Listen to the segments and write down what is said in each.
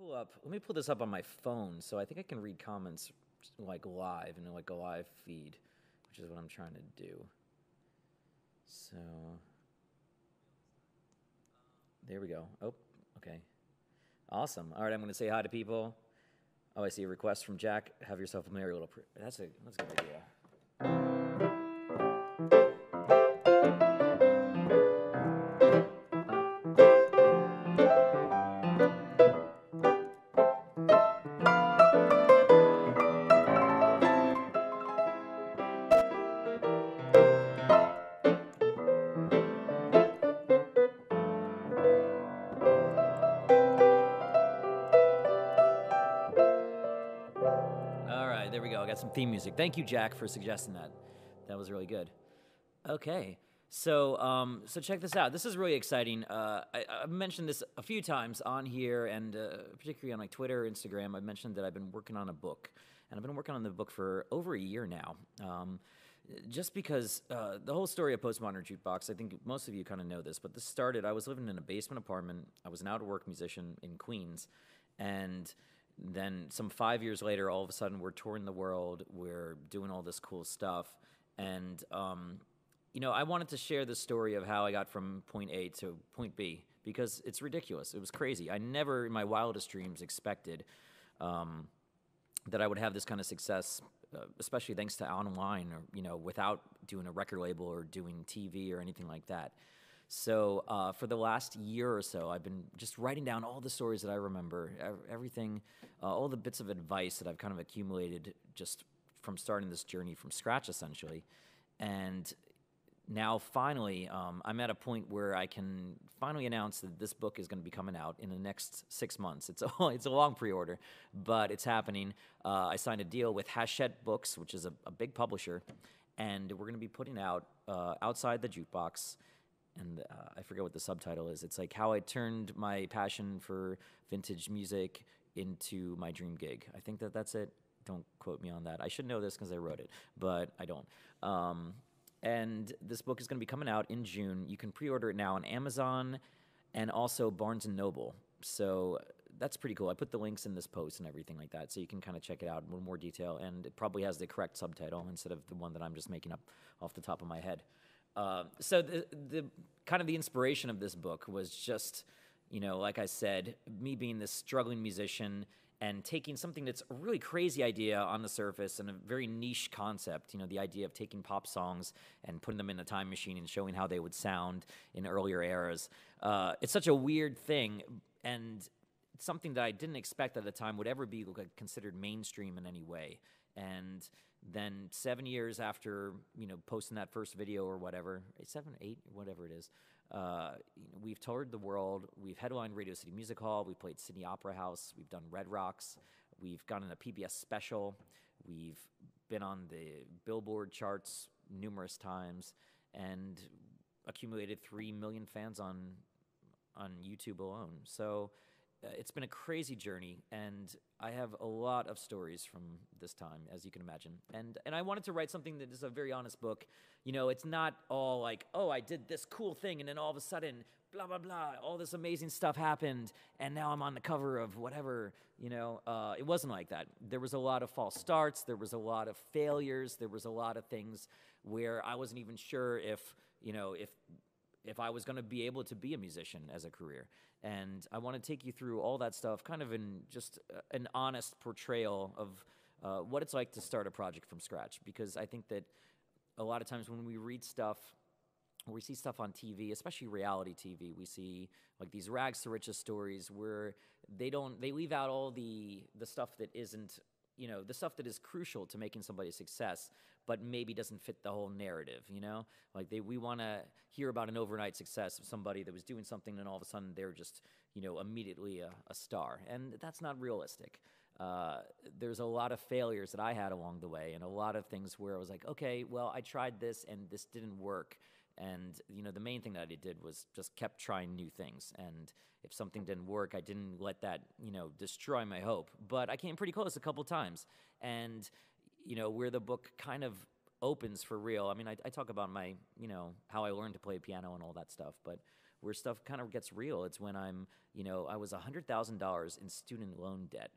Let me pull this up on my phone, so I think I can read comments like live in like a live feed, which is what I'm trying to do. So there we go. Oh, okay. Awesome. All right, I'm going to say hi to people. Oh, I see a request from Jack. Have yourself a merry little. That's a good idea. There we go. I got some theme music. Thank you, Jack, for suggesting that. That was really good. Okay, so check this out. This is really exciting. I've mentioned this a few times on here, and particularly on like Twitter, Instagram. I've mentioned that I've been working on a book, and I've been working on the book for over a year now. Just because the whole story of Postmodern Jukebox, I think most of you kind of know this, but this started. I was living in a basement apartment. I was an out-of-work musician in Queens, and then some 5 years later, all of a sudden, we're touring the world. We're doing all this cool stuff. And, I wanted to share the story of how I got from point A to point B because it's ridiculous. It was crazy. I never, in my wildest dreams, expected that I would have this kind of success, especially thanks to online or, without doing a record label or doing TV or anything like that. So for the last year or so, I've been just writing down all the stories that I remember, everything, all the bits of advice that I've kind of accumulated just from starting this journey from scratch, essentially. And now, finally, I'm at a point where I can finally announce that this book is going to be coming out in the next 6 months. It's a long pre-order, but it's happening. I signed a deal with Hachette Books, which is a big publisher, and we're going to be putting out Outside the Jukebox. And I forget what the subtitle is. It's like how I turned my passion for vintage music into my dream gig. I think that's it. Don't quote me on that. I should know this because I wrote it, but I don't. And this book is going to be coming out in June. You can pre-order it now on Amazon and also Barnes & Noble. So that's pretty cool. I put the links in this post and everything like that, so you can kind of check it out in a little more detail. And it probably has the correct subtitle instead of the one that I'm just making up off the top of my head. So the kind of the inspiration of this book was just, like I said, me being this struggling musician and taking something that's a really crazy idea on the surface and a very niche concept, the idea of taking pop songs and putting them in a time machine and showing how they would sound in earlier eras. It's such a weird thing, and it's something that I didn't expect at the time would ever be considered mainstream in any way. And then 7 years after, posting that first video or whatever, 7, 8, whatever it is, we've toured the world. We've headlined Radio City Music Hall. We've played Sydney Opera House. We've done Red Rocks. We've gone in a PBS special. We've been on the Billboard charts numerous times and accumulated 3 million fans on YouTube alone. So it's been a crazy journey, and I have a lot of stories from this time, as you can imagine. And I wanted to write something that is a very honest book. It's not all like, oh, I did this cool thing, and then all of a sudden, blah, blah, blah, all this amazing stuff happened, and now I'm on the cover of whatever, It wasn't like that. There was a lot of false starts. There was a lot of failures. There was a lot of things where I wasn't even sure if I was going to be able to be a musician as a career. And I want to take you through all that stuff, kind of in just an honest portrayal of what it's like to start a project from scratch. Because I think that a lot of times when we read stuff, or we see stuff on TV, especially reality TV, we see like these rags to riches stories where they leave out all the stuff that isn't, the stuff that is crucial to making somebody a success, but maybe doesn't fit the whole narrative, Like we want to hear about an overnight success of somebody that was doing something and all of a sudden they're just, immediately a star. And that's not realistic. There's a lot of failures that I had along the way and a lot of things where I was like, okay, well, I tried this and this didn't work. And, the main thing that I did was just kept trying new things. And if something didn't work, I didn't let that, destroy my hope. But I came pretty close a couple times. And, where the book kind of opens for real. I mean, I talk about my, how I learned to play piano and all that stuff. But where stuff kind of gets real. It's when I was $100,000 in student loan debt,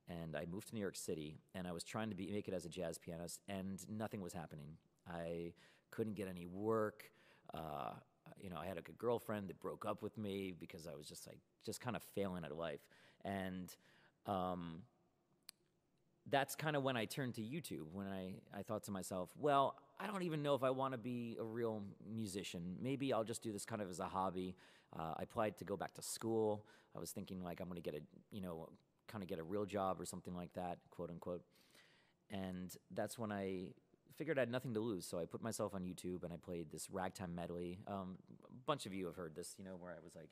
and I moved to New York City, and I was trying to make it as a jazz pianist, and nothing was happening. I couldn't get any work. I had a good girlfriend that broke up with me because I was just kind of failing at life. And that's kind of when I turned to YouTube, when I thought to myself, well, I don't even know if I want to be a real musician. Maybe I'll just do this kind of as a hobby. I applied to go back to school. I was thinking like I'm going to get a real job or something like that, quote unquote. And that's when I figured I had nothing to lose, so I put myself on YouTube and I played this ragtime medley. A bunch of you have heard this, where I was like...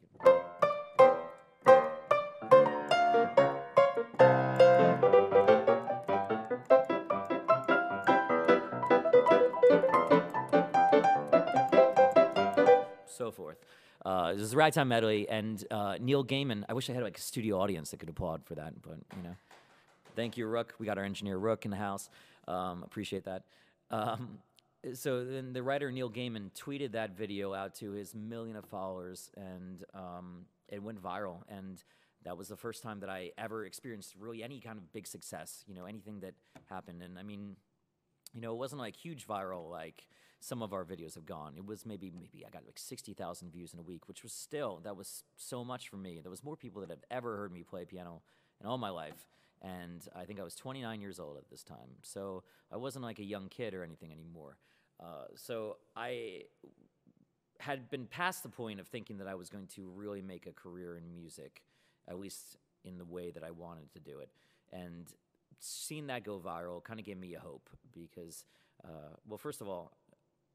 so forth. This is a ragtime medley, and Neil Gaiman, I wish I had like a studio audience that could applaud for that, but thank you, Rook. We got our engineer Rook in the house. Appreciate that. So then the writer Neil Gaiman tweeted that video out to his million of followers, and it went viral. And that was the first time that I ever experienced really any kind of big success, anything that happened. And I mean, it wasn't like huge viral like some of our videos have gone. It was maybe I got like 60,000 views in a week, which was that was so much for me. There was more people that have ever heard me play piano in all my life. And I think I was 29 years old at this time. So I wasn't like a young kid or anything anymore. So I had been past the point of thinking that I was going to really make a career in music, at least in the way that I wanted to do it. And seeing that go viral kind of gave me a hope because, well, first of all,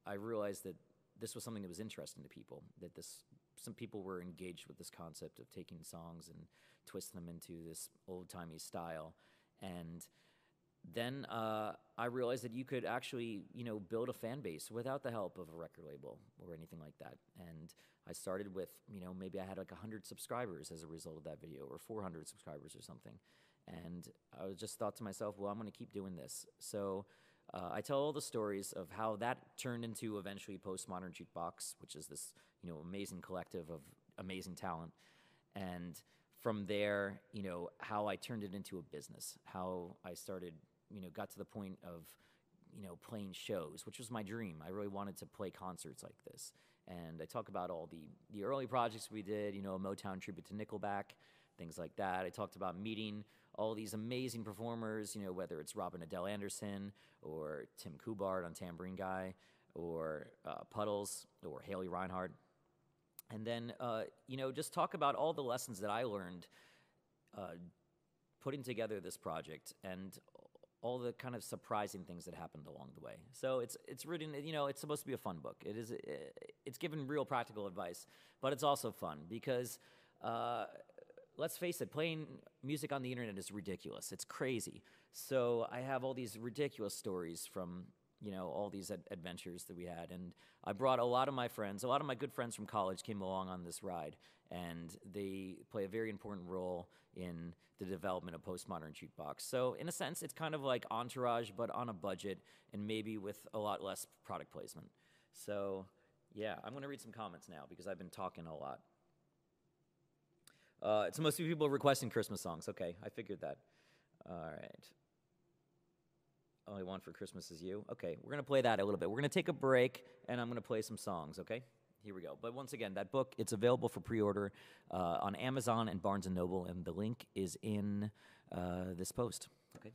I realized that this was something that was interesting to people, that some people were engaged with this concept of taking songs and twisting them into this old-timey style. And then I realized that you could actually, build a fan base without the help of a record label or anything like that. And I started with, maybe I had like 100 subscribers as a result of that video, or 400 subscribers or something. And I just thought to myself, well, I'm going to keep doing this. So I tell all the stories of how that turned into eventually Postmodern Jukebox, which is this, amazing collective of amazing talent. And from there, how I turned it into a business, how I started, got to the point of, playing shows, which was my dream. I really wanted to play concerts like this. And I talk about all the early projects we did, a Motown tribute to Nickelback, things like that. I talked about meeting all these amazing performers, whether it's Robin Adele Anderson or Tim Kubart on Tambourine Guy or Puddles or Haley Reinhardt. And then, just talk about all the lessons that I learned putting together this project and all the kind of surprising things that happened along the way. So it's written, it's supposed to be a fun book. It's given real practical advice, but it's also fun because let's face it, playing music on the internet is ridiculous. It's crazy. So I have all these ridiculous stories from, all these adventures that we had. And I brought a lot of my good friends from college came along on this ride. And they play a very important role in the development of Postmodern Jukebox. So in a sense, it's kind of like Entourage, but on a budget and maybe with a lot less product placement. So yeah, I'm going to read some comments now because I've been talking a lot. It's mostly people requesting Christmas songs. Okay, I figured that. All right. Only One for Christmas Is You. Okay, we're going to play that a little bit. We're going to take a break, and I'm going to play some songs, okay? Here we go. But once again, that book, it's available for pre-order on Amazon and Barnes & Noble, and the link is in this post, okay?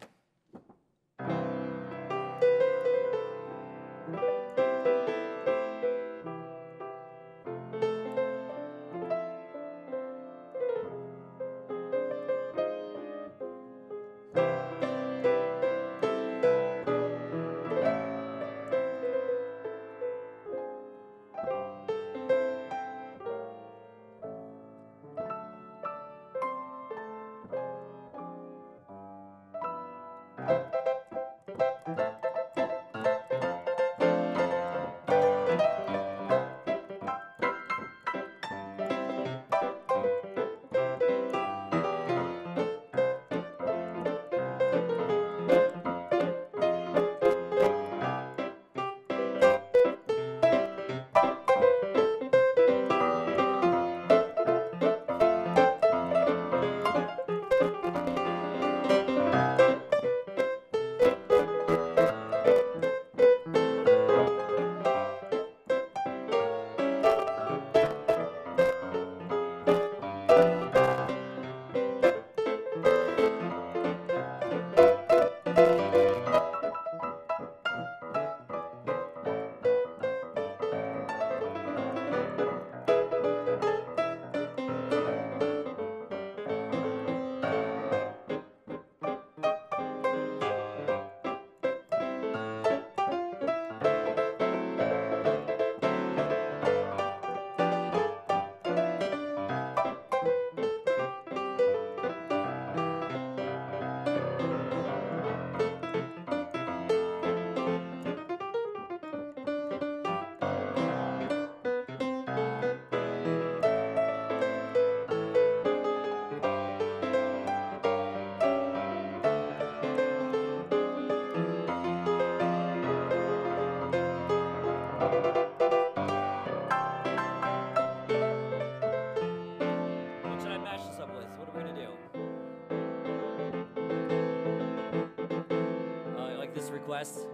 request.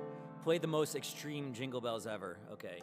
Play the most extreme Jingle Bells ever. Okay.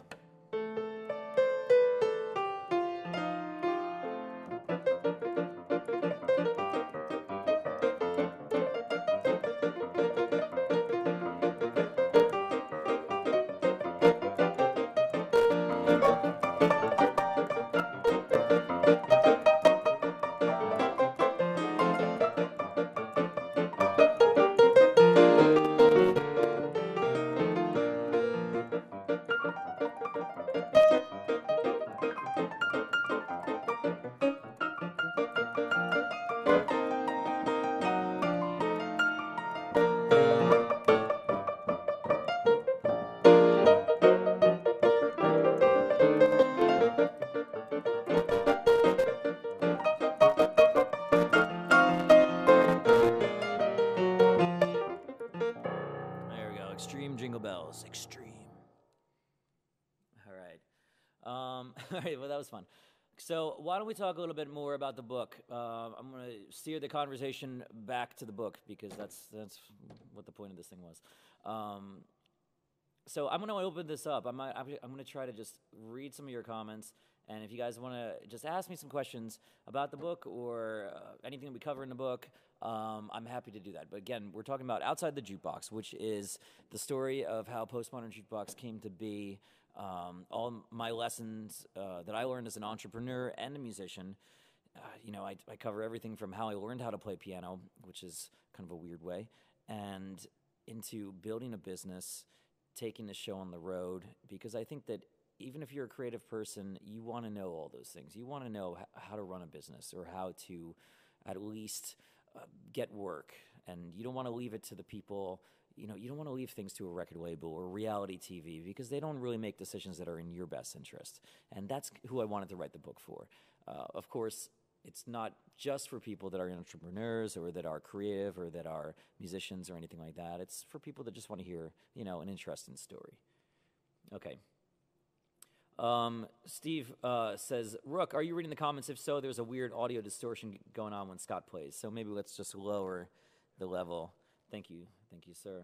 Extreme Jingle Bells. Extreme. All right. All right, well, that was fun. So why don't we talk a little bit more about the book? I'm going to steer the conversation back to the book because that's what the point of this thing was. So I'm going to open this up. I'm going to try to just read some of your comments, and if you guys want to just ask me some questions about the book or anything that we cover in the book, I'm happy to do that. But again, we're talking about Outside the Jukebox, which is the story of how Postmodern Jukebox came to be. All my lessons that I learned as an entrepreneur and a musician. I cover everything from how I learned how to play piano, which is kind of a weird way, and into building a business, taking the show on the road, because I think that even if you're a creative person, you want to know all those things. You want to know how to run a business or how to at least get work, and you don't want to leave it to the people. You don't want to leave things to a record label or reality TV because they don't really make decisions that are in your best interest. And that's who I wanted to write the book for. Of course, it's not just for people that are entrepreneurs or that are creative or that are musicians or anything like that. It's for people that just want to hear, an interesting story. Okay. Steve says, Rook, are you reading the comments? If so, there's a weird audio distortion going on when Scott plays. So maybe let's just lower the level. Thank you, sir.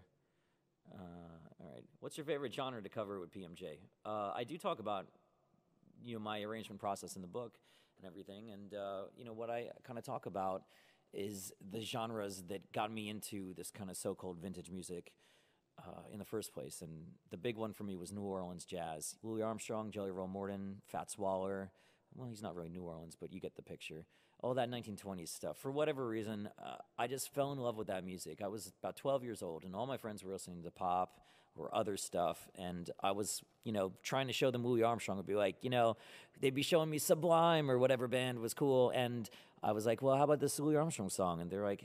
All right. What's your favorite genre to cover with PMJ? I do talk about, my arrangement process in the book and everything. And, what I kind of talk about is the genres that got me into this kind of so-called vintage music in the first place. And the big one for me was New Orleans jazz. Louis Armstrong, Jelly Roll Morton, Fats Waller. Well, he's not really New Orleans, but you get the picture. All that 1920s stuff. For whatever reason, I just fell in love with that music. I was about 12 years old, and all my friends were listening to pop or other stuff, and I was, trying to show them Louis Armstrong. Would be like, they'd be showing me Sublime or whatever band was cool, and I was like, well, how about this Louis Armstrong song? And they're like,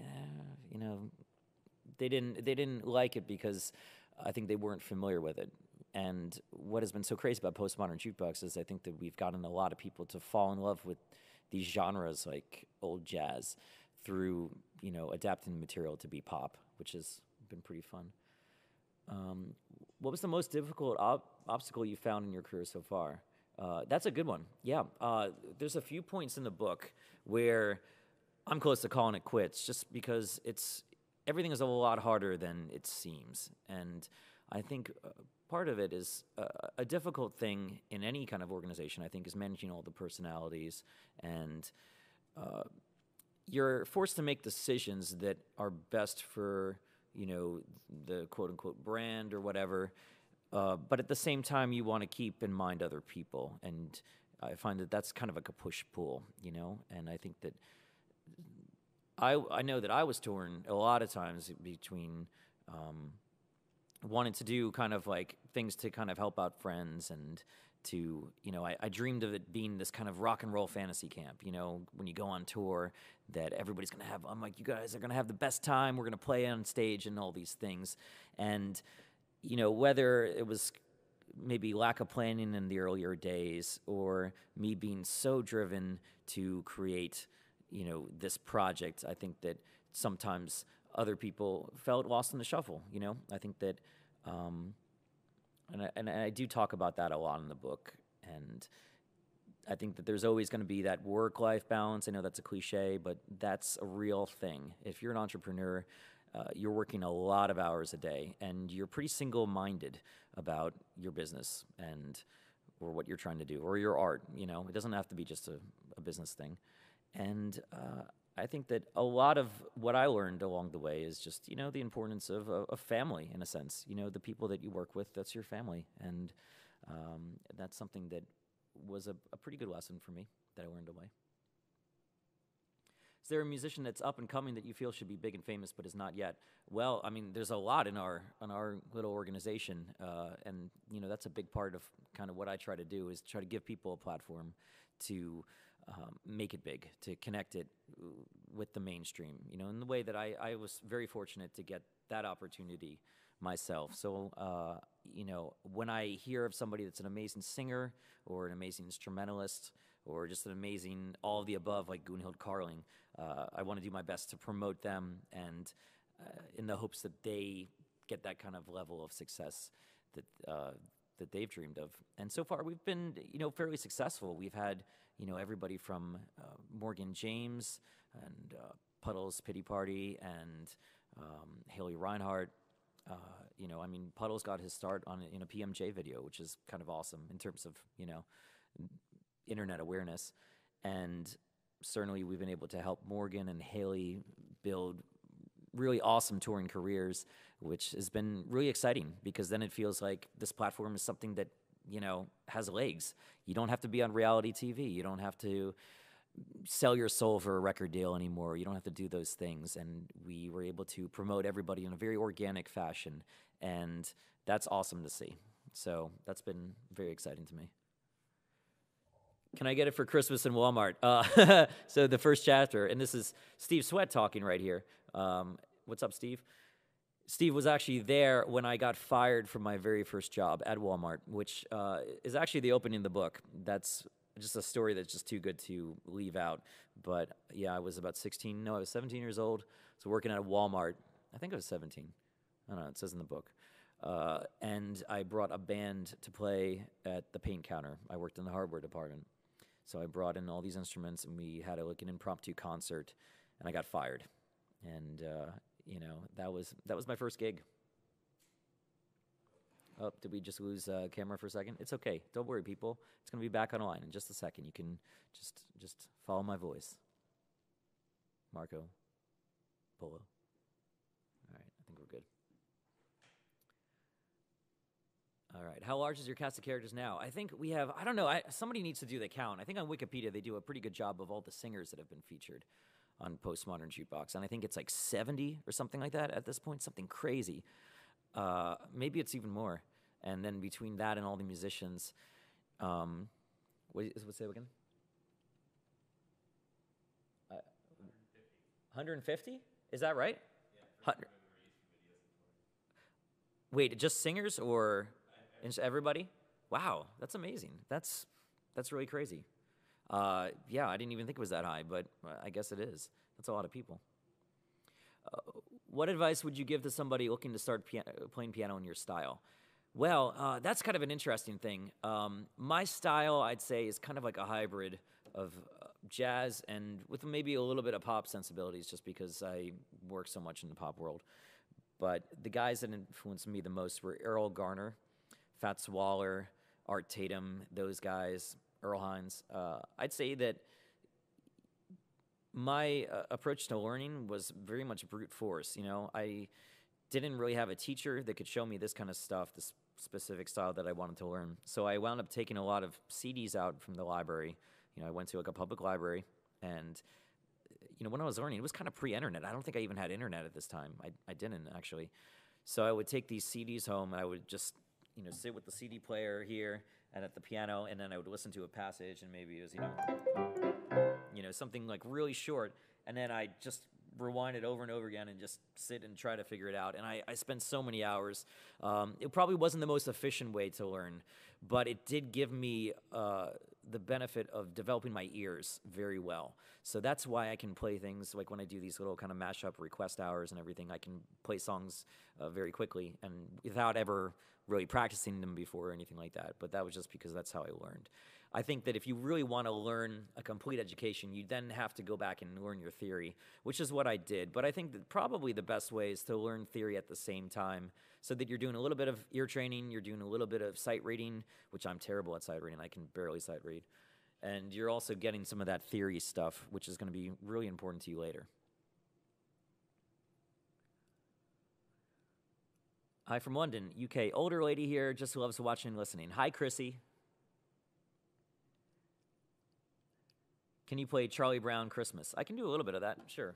they didn't like it because I think they weren't familiar with it. And what has been so crazy about Postmodern Jukebox is I think that we've gotten a lot of people to fall in love with these genres like old jazz through, adapting the material to be pop, which has been pretty fun. What was the most difficult obstacle you found in your career so far? That's a good one. Yeah. There's a few points in the book where I'm close to calling it quits just because everything is a lot harder than it seems. And I think part of it is a difficult thing in any kind of organization, I think, is managing all the personalities. And you're forced to make decisions that are best for, the quote-unquote brand or whatever. But at the same time, you want to keep in mind other people. And I find that that's kind of like a push-pull, And I think that I know that I was torn a lot of times between wanting to do kind of like things to kind of help out friends and to, I dreamed of it being this kind of rock and roll fantasy camp, when you go on tour that everybody's going to have, I'm like, you guys are going to have the best time. We're going to play on stage and all these things. And, whether it was maybe lack of planning in the earlier days or me being so driven to create this project, I think that sometimes other people felt lost in the shuffle, I think that, and I do talk about that a lot in the book, and I think that there's always going to be that work-life balance. I know that's a cliche, but that's a real thing. If you're an entrepreneur, you're working a lot of hours a day, and you're pretty single-minded about your business and or what you're trying to do, or your art. You know, it doesn't have to be just a business thing. And I think that a lot of what I learned along the way is just, you know, the importance of a family, in a sense. You know, the people that you work with, that's your family. And that's something that was a pretty good lesson for me that I learned away. Is there a musician that's up and coming that you feel should be big and famous but is not yet? Well, I mean, there's a lot in our little organization, and you know that's a big part of kind of what I try to do is try to give people a platform to make it big, to connect it with the mainstream. You know, in the way that I was very fortunate to get that opportunity myself. So, you know, when I hear of somebody that's an amazing singer or an amazing instrumentalist or just an amazing all of the above like Gunhild Carling, I want to do my best to promote them and in the hopes that they get that kind of level of success that they've dreamed of. And so far we've been, you know, fairly successful. We've had, you know, everybody from Morgan James and Puddle's Pity Party and Haley Reinhart. You know, I mean, Puddle's got his start in a PMJ video, which is kind of awesome in terms of, you know, internet awareness. And certainly we've been able to help Morgan and Haley build really awesome touring careers, which has been really exciting because then it feels like this platform is something that, you know, has legs. You don't have to be on reality TV. You don't have to sell your soul for a record deal anymore. You don't have to do those things. And we were able to promote everybody in a very organic fashion. And that's awesome to see. So that's been very exciting to me. Can I get it for Christmas in Walmart? So the first chapter, and this is Steve Sweat talking right here. What's up, Steve? Steve was actually there when I got fired from my very first job at Walmart, which is actually the opening of the book. That's just a story that's just too good to leave out. But yeah, I was about 16. No, I was 17 years old. So working at a Walmart. I think I was 17. I don't know. It says in the book. And I brought a band to play at the paint counter. I worked in the hardware department. So I brought in all these instruments, and we had like an impromptu concert, and I got fired. And you know, that was my first gig. Oh, did we just lose camera for a second? It's okay. Don't worry, people. It's going to be back online in just a second. You can just follow my voice. Marco. Polo. All right, I think we're good. All right. How large is your cast of characters now? I think we have, I don't know, somebody needs to do the count. I think on Wikipedia they do a pretty good job of all the singers that have been featured on Postmodern Jukebox. And I think it's like 70 or something like that at this point, something crazy. Maybe it's even more. And then between that and all the musicians, what's it again? 150? Is that right? Yeah. Wait, just singers or everybody? Wow, that's amazing. That's really crazy. Yeah, I didn't even think it was that high, but I guess it is. That's a lot of people. What advice would you give to somebody looking to start playing piano in your style? Well, that's kind of an interesting thing. My style, I'd say, is kind of like a hybrid of jazz and with maybe a little bit of pop sensibilities just because I work so much in the pop world. But the guys that influenced me the most were Errol Garner, Fats Waller, Art Tatum, those guys, Earl Hines. I'd say that my approach to learning was very much brute force. You know, I didn't really have a teacher that could show me this kind of stuff, this specific style that I wanted to learn. So I wound up taking a lot of CDs out from the library. You know, I went to like a public library, and you know, when I was learning, it was kind of pre-internet. I don't think I even had internet at this time. I didn't actually. So I would take these CDs home, and I would just, you know, sit with the CD player here and at the piano, and then I would listen to a passage, and maybe it was, you know, something like really short, and then I just rewind it over and over again and just sit and try to figure it out. And I spent so many hours. It probably wasn't the most efficient way to learn, but it did give me the benefit of developing my ears very well. So that's why I can play things like when I do these little kind of mashup request hours and everything, I can play songs very quickly and without ever really practicing them before or anything like that. But that was just because that's how I learned. I think that if you really want to learn a complete education, you then have to go back and learn your theory, which is what I did. But I think that probably the best way is to learn theory at the same time, so that you're doing a little bit of ear training, you're doing a little bit of sight reading, which I'm terrible at sight reading. I can barely sight read. And you're also getting some of that theory stuff, which is going to be really important to you later. Hi from London, UK. Older lady here, just loves watching and listening. Hi, Chrissy. Can you play Charlie Brown Christmas? I can do a little bit of that, sure.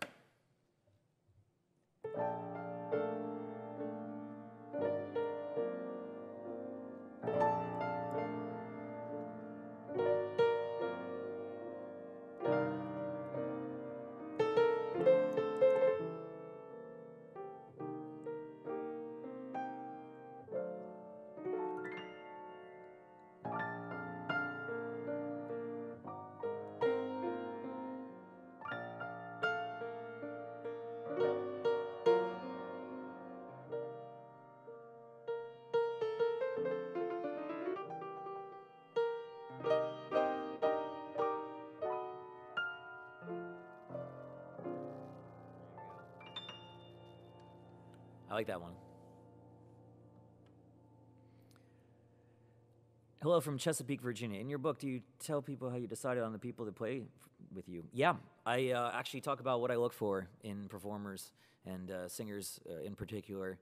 I like that one. Hello from Chesapeake, Virginia. In your book, do you tell people how you decided on the people that play with you? Yeah, I actually talk about what I look for in performers and singers in particular.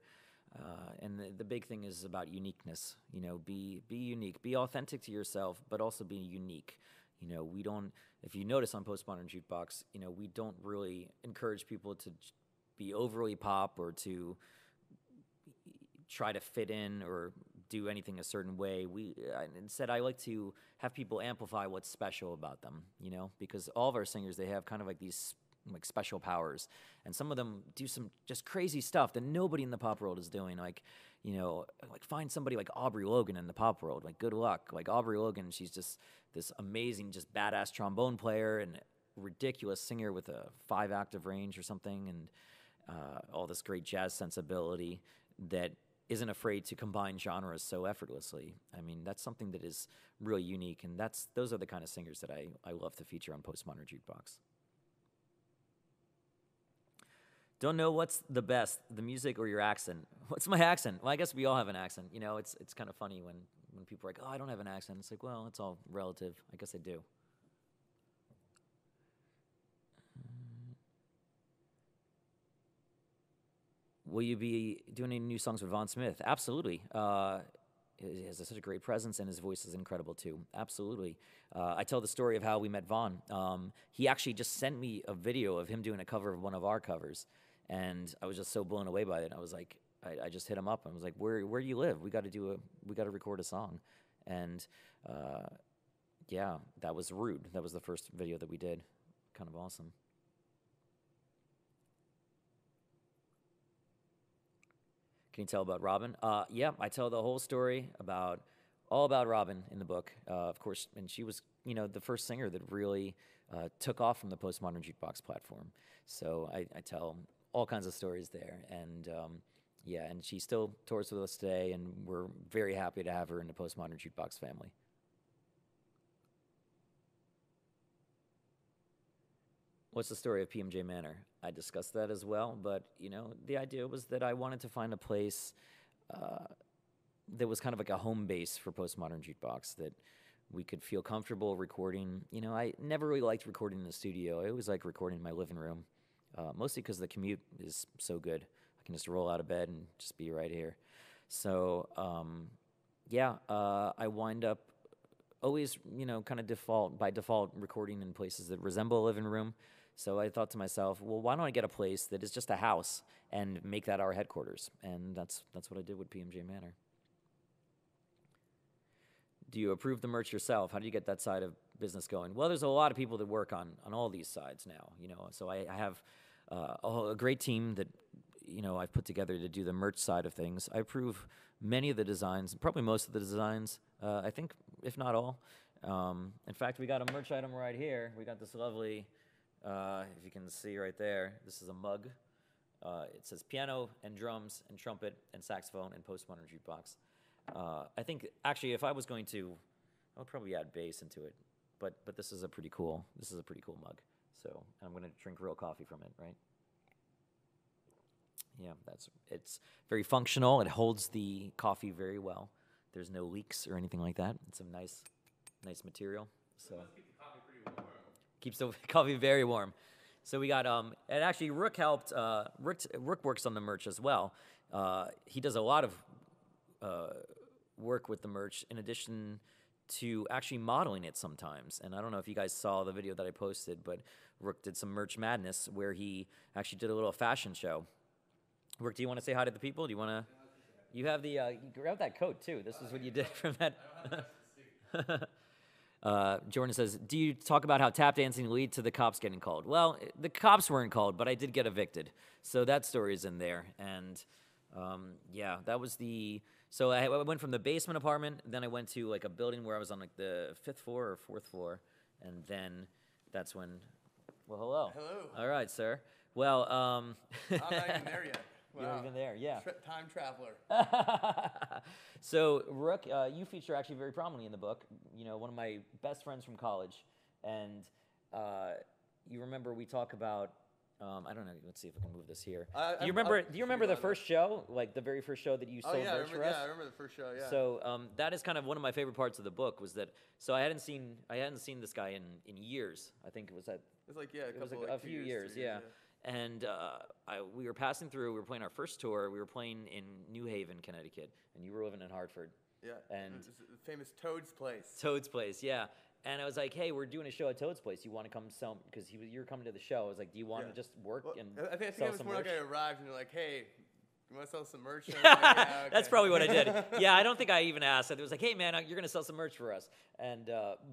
And the big thing is about uniqueness. You know, be unique, be authentic to yourself, but also be unique. You know, we don't, if you notice on Postmodern Jukebox, you know, we don't really encourage people to be overly pop or to try to fit in or do anything a certain way. Instead, I like to have people amplify what's special about them, you know, because all of our singers, they have kind of like these like special powers, and some of them do some just crazy stuff that nobody in the pop world is doing. Like, you know, like find somebody like Aubrey Logan in the pop world. Like, good luck. Like Aubrey Logan, she's just this amazing, just badass trombone player and ridiculous singer with a 5-octave range or something, and all this great jazz sensibility that isn't afraid to combine genres so effortlessly. I mean, that's something that is really unique, and those are the kind of singers that I love to feature on Postmodern Jukebox. Don't know what's the best, the music or your accent. What's my accent? Well, I guess we all have an accent. You know, it's kind of funny when people are like, oh, I don't have an accent. It's like, well, it's all relative. I guess I do. Will you be doing any new songs with Vaughn Smith? Absolutely. He has such a great presence, and his voice is incredible, too. Absolutely. I tell the story of how we met Vaughn. He actually just sent me a video of him doing a cover of one of our covers, and I was just so blown away by it. I was like, I just hit him up. I was like, where do you live? We got to record a song. And yeah, that was Rude. That was the first video that we did. Kind of awesome. Can you tell about Robin? Yeah, I tell the whole story all about Robin in the book, of course, and she was, you know, the first singer that really took off from the Postmodern Jukebox platform. So I tell all kinds of stories there, and yeah, and she still tours with us today, and we're very happy to have her in the Postmodern Jukebox family. What's the story of PMJ Manor? I discussed that as well, but, you know, the idea was that I wanted to find a place that was kind of like a home base for Postmodern Jukebox, that we could feel comfortable recording. You know, I never really liked recording in the studio. I always liked recording in my living room, mostly because the commute is so good. I can just roll out of bed and just be right here. So, yeah, I wind up always, you know, kind of by default recording in places that resemble a living room. So I thought to myself, well, why don't I get a place that is just a house and make that our headquarters? And that's what I did with PMJ Manor. Do you approve the merch yourself? How do you get that side of business going? Well, there's a lot of people that work on all these sides now, you know. So I have a great team that, you know, I've put together to do the merch side of things. I approve many of the designs, probably most of the designs, I think, if not all. In fact, we got a merch item right here. We got this lovely, if you can see right there, this is a mug. It says piano and drums and trumpet and saxophone and Postmodern Jukebox. I think, actually, if I was going to I'll probably add bass into it, but this is a pretty cool mug. So I'm gonna drink real coffee from it, right? Yeah, it's very functional. It holds the coffee very well. There's no leaks or anything like that. It's a nice material. So it keeps the coffee pretty warm. Keeps the coffee very warm. So we got and actually Rook helped. Rook works on the merch as well. He does a lot of work with the merch in addition to actually modeling it sometimes. And I don't know if you guys saw the video that I posted, but Rook did some merch madness where he actually did a little fashion show. Rook, do you want to say hi to the people? Do you want to? You have the you grab that coat too. This is what you did from that. Jordan says, do you talk about how tap dancing lead to the cops getting called? Well, the cops weren't called, but I did get evicted. So that story is in there. And yeah, that was the... So I went from the basement apartment, then I went to like a building where I was on like the 5th floor or 4th floor. And then that's when... Well, hello. Hello. All right, sir. Well, I'm not even there yet. Wow. You're not even there, yeah. Time traveler. So, Rook, you feature actually very prominently in the book. You know, one of my best friends from college. And you remember we talk about, I don't know, let's see if I can move this here. Do you remember the first show? Like the very first show that you sold merch for us? Yeah, I remember the first show, yeah. So that is kind of one of my favorite parts of the book was that, so I hadn't seen this guy in years. I think it was at... It was like, yeah, a few years, yeah. And we were passing through. We were playing our first tour. We were playing in New Haven, Connecticut, and you were living in Hartford. Yeah. And it was the famous Toad's Place. Toad's Place, yeah. And I was like, hey, we're doing a show at Toad's Place. You want to come sell? Because you were coming to the show. I was like, do you want to just work and I think sell it was some more merch? like I arrived and you're like, hey, you want to sell some merch? And I was like, yeah, okay. That's probably what I did. Yeah, I don't think I even asked. It was like, hey, man, you're going to sell some merch for us. And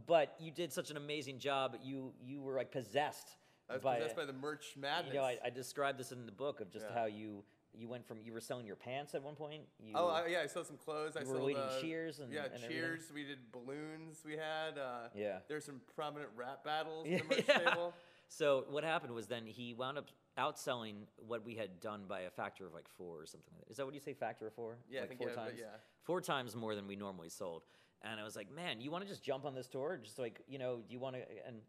but you did such an amazing job. You were like possessed. I was possessed by the merch madness. You know, I described this in the book of just how you went from, you were selling your pants at one point. Yeah, I sold some clothes. You were leading cheers and yeah, and cheers. We did balloons. We had yeah. There's some prominent rap battles at the merch table. So what happened was then he wound up outselling what we had done by a factor of like 4 or something like that. Is that what you say, factor of 4? Yeah, like I think 4 yeah, times. yeah. 4 times more than we normally sold. And I was like, man, you want to just jump on this tour? Just like, you know, do you want to?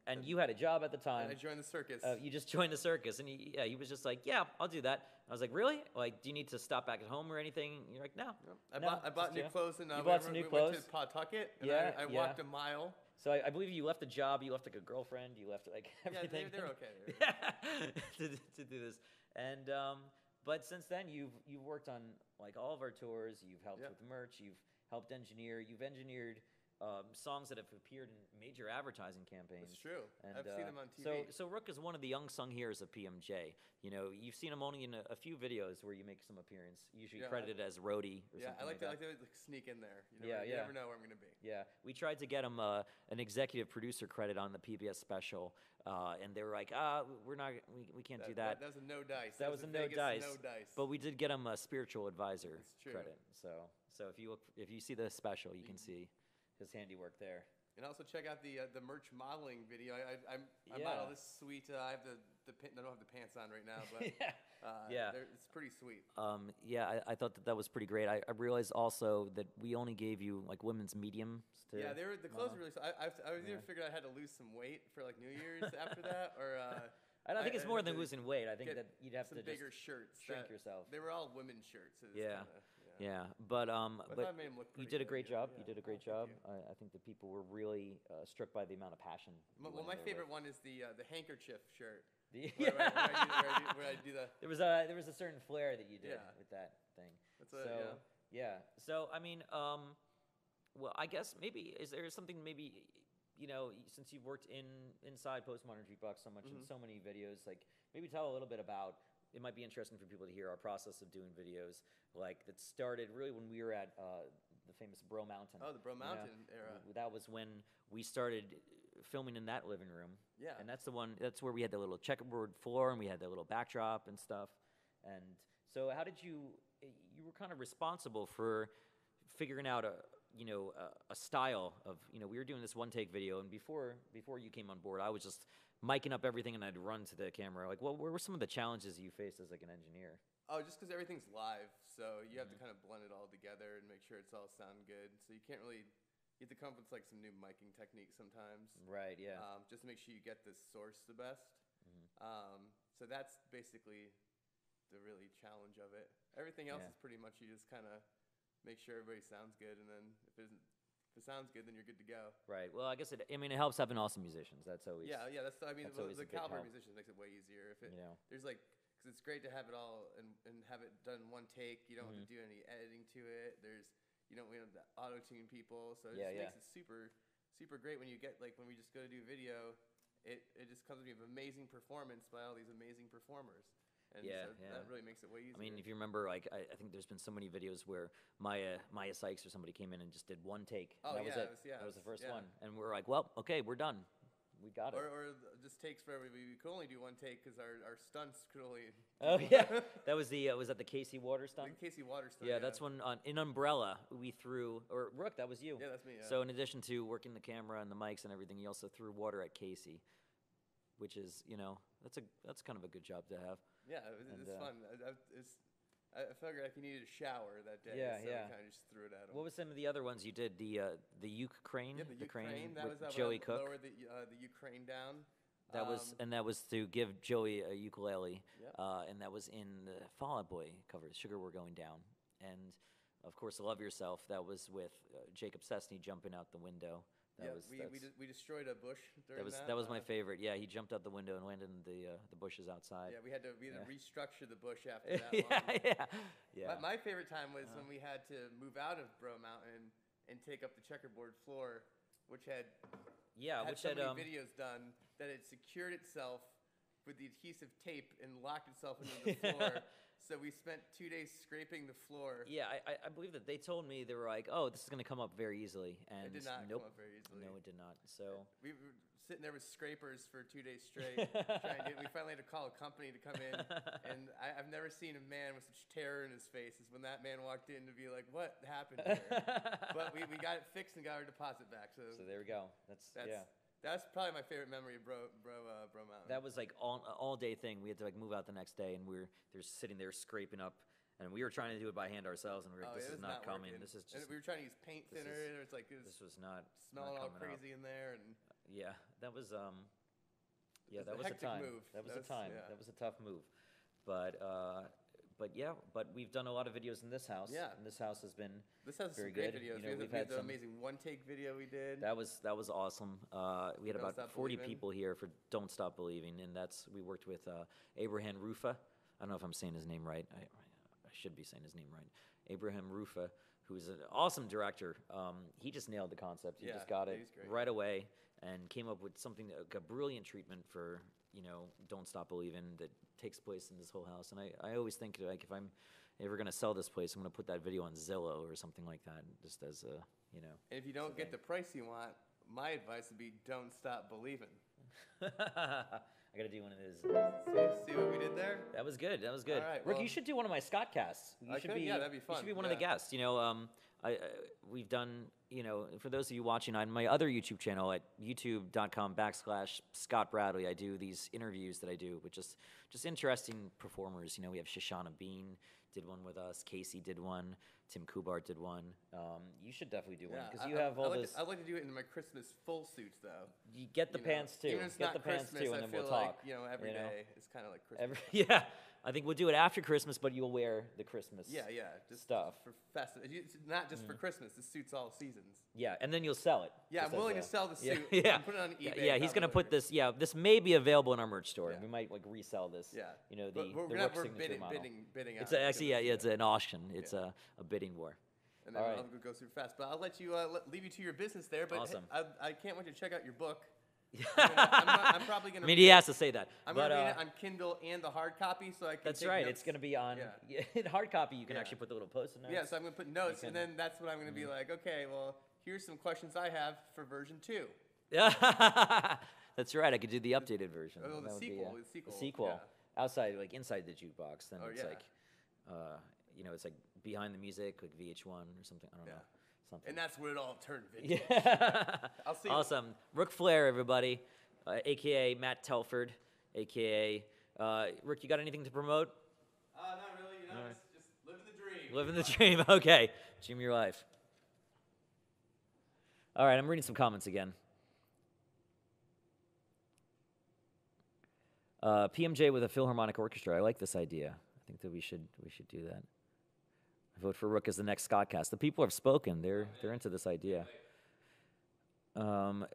And you had a job at the time. And I joined the circus. You just joined the circus, and he was just like, yeah, I'll do that. I was like, really? Like, do you need to stop back at home or anything? And you're like, no. I bought new clothes, and you bought some new clothes. We went to Pawtucket, and yeah, I walked a mile. So I believe you left a job. You left like a girlfriend. You left like everything. Yeah, they're okay. to do this, and but since then you've worked on like all of our tours. You've helped with the merch. You've helped engineer. You've engineered songs that have appeared in major advertising campaigns. It's true. And, I've seen them on TV. So Rook is one of the unsung heroes of PMJ. You know, you've seen him only in a few videos where you make some appearance, usually credited as roadie or something like that. I like to sneak in there. You never know where I'm going to be. Yeah, we tried to get him an executive producer credit on the PBS special, and they were like, we can't do that. That was a no dice. That was a no dice. But we did get him a spiritual advisor credit. So if you see the special, you can see his handiwork there. And also check out the merch modeling video. I model this sweet. I have I don't have the pants on right now, but it's pretty sweet. I thought that was pretty great. I realized also that we only gave you like women's mediums. The clothes were really. I was either figured I had to lose some weight for like New Year's after that, or. I think it's more than losing weight. I think that you'd have to some bigger shirts. Shrink yourself. They were all women's shirts. So but you did a great job. You did a great job. I think that people were really struck by the amount of passion. Well, my favorite one is the handkerchief shirt. Where I do the. There was a certain flair that you did with that thing. So I mean, well, I guess maybe is there something maybe. You know, since you've worked inside Postmodern Jukebox so much in so many videos, like maybe tell a little bit about. It might be interesting for people to hear our process of doing videos, like that started really when we were at the famous Bro Mountain. Oh, the Bro Mountain era. That was when we started filming in that living room. Yeah. And that's where we had the little checkerboard floor and we had the little backdrop and stuff. And so how did you were kind of responsible for figuring out a style of, we were doing this one take video, and before you came on board, I was just micing up everything and I'd run to the camera. Like, what were some of the challenges you faced as like an engineer? Oh, just because everything's live, so you have to kind of blend it all together and make sure it's all sound good. So you you have to come up with like some new miking techniques sometimes. Right. Yeah. Just to make sure you get the source the best. So that's basically the really challenge of it. Everything else is pretty much you just kind of make sure everybody sounds good, and then if it sounds good, then you're good to go. Right. Well, I guess it helps having awesome musicians. That's always yeah. That's the caliber of help. musicians makes it way easier. If it there's like because it's great to have it all and have it done in one take. You don't have to do any editing to it. We don't have to auto tune people, so it just makes it super great when you get like when we just go to do video. It just comes with an amazing performance by all these amazing performers. And that really makes it way easier. I mean, if you remember, like, I think there's been so many videos where Maya Sykes or somebody came in and just did one take. Oh, that was it. That was the first one. And we're like, well, okay, we're done. We got it. Or just takes forever. We could only do one take because our stunts could only. Oh, yeah. That was was that the Casey Water stunt? The Casey Water stunt. Yeah, that's when in Umbrella we threw, or Rook, that was you. Yeah, that's me. Yeah. So in addition to working the camera and the mics and everything, you also threw water at Casey, which is, that's kind of a good job to have. Yeah, it's fun. I figured like you needed a shower that day, so we kind of just threw it at him. What was some of the other ones you did? The Uke crane? Yeah, the crane. That was Joey Cook. Lower the Uke crane down. That was to give Joey a ukulele, Yep. And that was in the Fall Out Boy cover, Sugar We're Going Down. And, of course, Love Yourself, that was with Jacob Cessny jumping out the window. We destroyed a bush during that. That was my favorite. Yeah, he jumped out the window and landed in the bushes outside. Yeah, we had to restructure the bush after that one. Yeah. My favorite time was when we had to move out of Bro Mountain and take up the checkerboard floor, which had so many videos done that it secured itself with the adhesive tape and locked itself into the floor. So we spent 2 days scraping the floor. Yeah, I believe that they told me, they were like, oh, this is going to come up very easily. And it did not come up very easily. No, it did not. So we were sitting there with scrapers for 2 days straight. We finally had to call a company to come in. And I've never seen a man with such terror in his face as when that man walked in to be like, what happened here? But we got it fixed and got our deposit back. So there we go. That's probably my favorite memory of Bro Mountain. That was like all day thing. We had to like move out the next day, and they're sitting there scraping up, and we were trying to do it by hand ourselves, and we were like, this is not coming. Working. This is just. And we were trying to use paint thinner, and it's like this was not smelling not all crazy in there, and that was that was a time. Move. That was a time. Yeah. That was a tough move, but we've done a lot of videos in this house. Yeah. And this house has been very good. Videos. We've had had the amazing one-take video we did. That was awesome. We had about 40 people here for Don't Stop Believing, and we worked with Abraham Rufa. I don't know if I'm saying his name right. I should be saying his name right. Abraham Rufa, who's an awesome director. He just nailed the concept. He just got it right away and came up with something like a brilliant treatment for Don't Stop Believing that takes place in this whole house. And I always think, like, if I'm ever going to sell this place, I'm going to put that video on Zillow or something like that, just as a, And if you don't get the price you want, my advice would be don't stop believing. I got to do one of those. See what we did there? That was good. All right, Rick, you should do one of my Scott casts. Yeah, that'd be fun. You should be one of the guests. We've done, for those of you watching on my other YouTube channel at youtube.com/Scott Bradlee, I do these interviews that I do with just interesting performers. We have Shoshana Bean did one with us. Casey did one. Tim Kubart did one. You should definitely do one because you have all those. I'd like to do it in my Christmas full suits, though. You get the pants too. Even if it's get not the pants Christmas, too, and then I feel we'll talk. like, every day it's kind of like Christmas. I think we'll do it after Christmas, but you'll wear the Christmas just stuff. For festive. It's not just for Christmas. The suit's all seasons. Yeah, and then you'll sell it. Yeah, I'm willing to sell the suit. Yeah. I'm putting it on eBay. Yeah, he's going to put this. Yeah, this may be available in our merch store. Yeah. We might resell this. Yeah. The we're signature model. bidding it's actually, it's an auction. It's a bidding war. And then I'll go super fast. But I'll let you leave you to your business there. But awesome. I can't wait to check out your book. I'm probably going to. I mean, he has to say that. I'm going to read it on Kindle and the hard copy, so I can. That's take right. Notes. It's going to be on hard copy. You can actually put the little post-it notes. Yeah, so I'm going to put notes, and then that's what I'm going to be like. Okay, well, here's some questions I have for version 2. That's right. I could do the updated version. Oh, the sequel. The sequel. Outside, like inside the jukebox. Then it's like, it's like behind the music, like VH1 or something. I don't know. Something. And that's when it all turned vintage. I'll see. Awesome. Rick Flair, everybody. A.K.A. Matt Telford, A.K.A. Rick, you got anything to promote? Not really. Just living the dream. Living the dream. Okay. Dream your life. All right, I'm reading some comments again. PMJ with a Philharmonic Orchestra. I like this idea. I think that we should do that. I vote for Rook as the next Scottcast. The people have spoken. They're into this idea. Can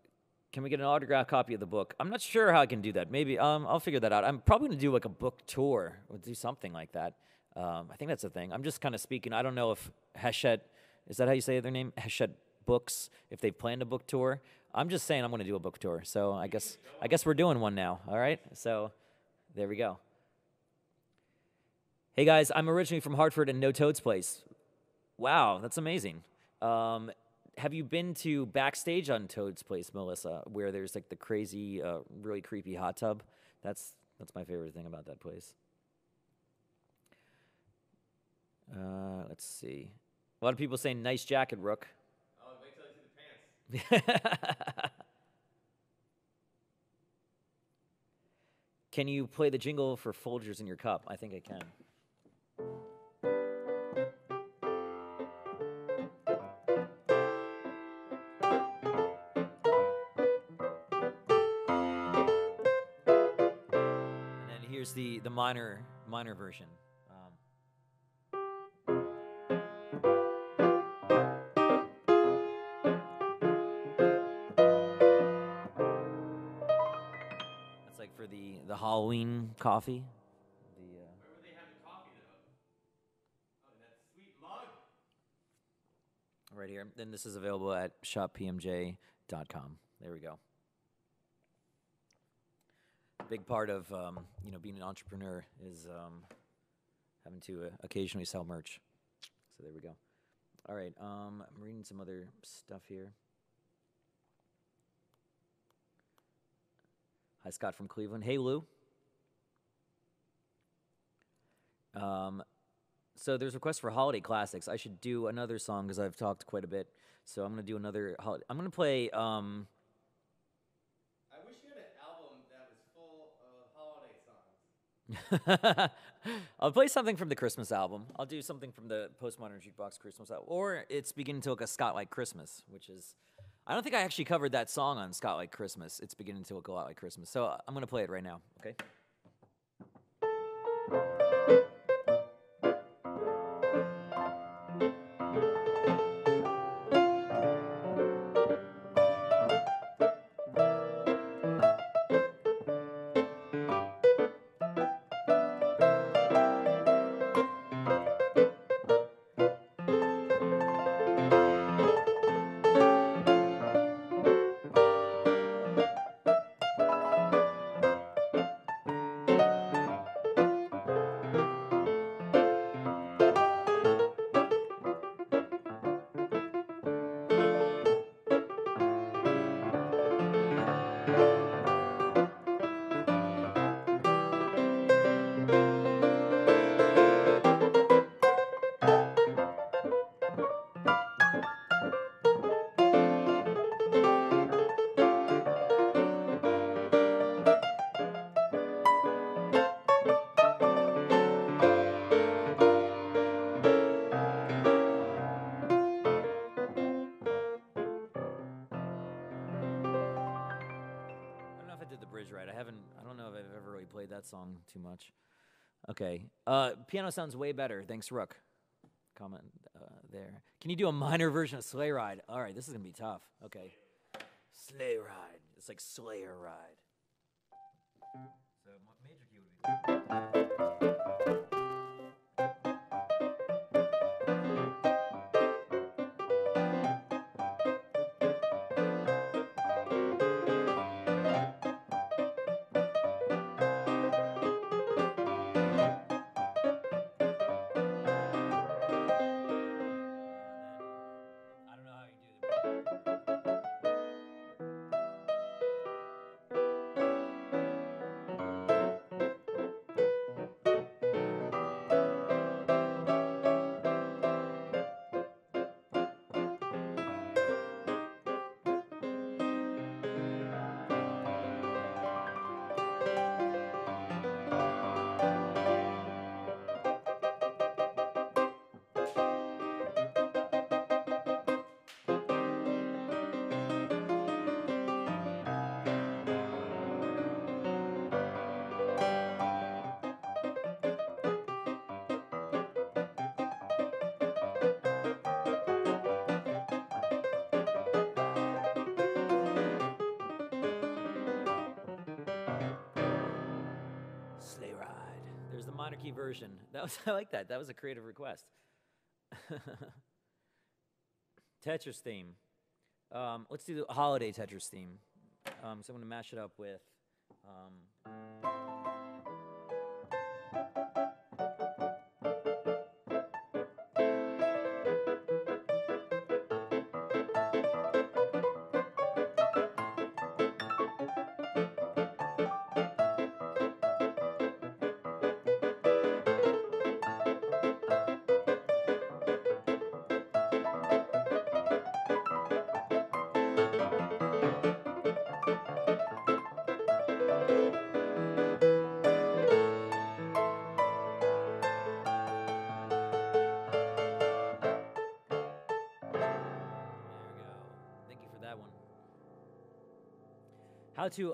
we get an autographed copy of the book? I'm not sure how I can do that. Maybe I'll figure that out. I'm probably going to do like a book tour. We'll do something like that. I think that's a thing. I'm just kind of speaking. I don't know if Hachette, is that how you say their name? Hachette Books, if they've planned a book tour. I'm just saying I'm going to do a book tour. So I guess we're doing one now. All right. So there we go. Hey guys, I'm originally from Hartford and know Toad's Place. Wow, that's amazing. Have you been to backstage on Toad's Place, Melissa, where there's like the crazy, really creepy hot tub? That's my favorite thing about that place. Let's see. A lot of people saying nice jacket, Rook. Oh, wait till I see the pants. Can you play the jingle for Folgers in your cup? I think I can. And then here's the minor version. For the Halloween coffee. Where would they have the coffee, though? Oh, that sweet mug. Right here. Then this is available at shoppmj.com. There we go. A big part of being an entrepreneur is having to occasionally sell merch. So there we go. All right. I'm reading some other stuff here. Hi, Scott from Cleveland. Hey, Lou. So there's requests for holiday classics. I should do another song because I've talked quite a bit. So I'm going to do another holiday. I'm going to play... I wish you had an album that was full of holiday songs. I'll play something from the Christmas album. I'll do something from the Postmodern Jukebox Christmas album. Or It's Beginning to Look a Scott Like Christmas, which is... I don't think I actually covered that song on Scott Like Christmas. It's beginning to look a lot like Christmas. So I'm going to play it right now, okay? Right. I don't know if I've ever really played that song too much. Okay. Piano sounds way better. Thanks, Rook. Comment there. Can you do a minor version of Sleigh Ride? All right, this is going to be tough. Okay. Sleigh Ride. It's like Slayer Ride. So major key would be... minor key version. I like that. That was a creative request. Tetris theme. Let's do the holiday Tetris theme. So I'm going to mash it up with. How to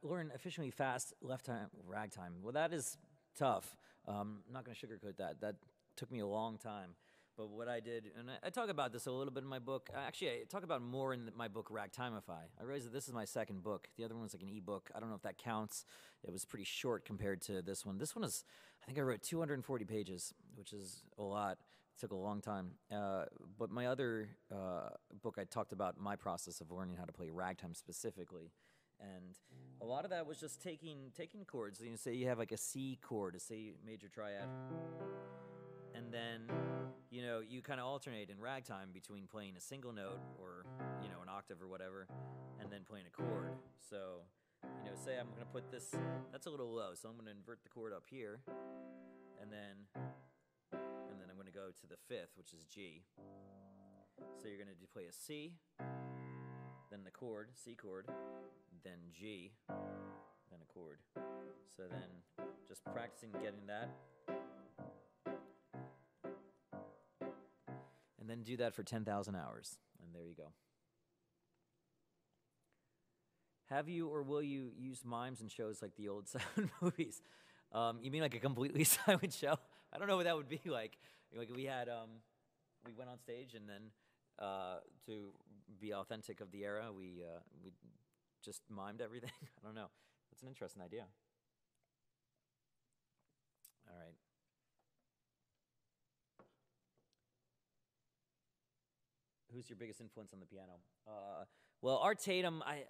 learn efficiently fast left-time ragtime. Well, that is tough. I'm not going to sugarcoat that. That took me a long time. But what I did, and I talk about this a little bit in my book. Actually, I talk about more in my book, Ragtimify. I realize that this is my second book. The other one was like an ebook. I don't know if that counts. It was pretty short compared to this one. This one is, I think I wrote 240 pages, which is a lot. It took a long time. But my other book, I talked about my process of learning how to play ragtime specifically. And a lot of that was just taking chords. You know, say you have like a C chord, a C major triad. And then, you know, you kind of alternate in ragtime between playing a single note or, you know, an octave or whatever, and then playing a chord. So, you know, say I'm going to put this, that's a little low, so I'm going to invert the chord up here, and then I'm going to go to the fifth, which is G. So you're going to play a C, then the chord, C chord, then G, then a chord. So then just practicing getting that. And then do that for 10,000 hours, and there you go. Have you or will you use mimes in shows like the old silent movies? You mean like a completely silent show? I don't know what that would be like. Like we had, we went on stage, and then to be authentic of the era, we just mimed everything. I don't know. That's an interesting idea. All right. Who's your biggest influence on the piano? Well, Art Tatum, I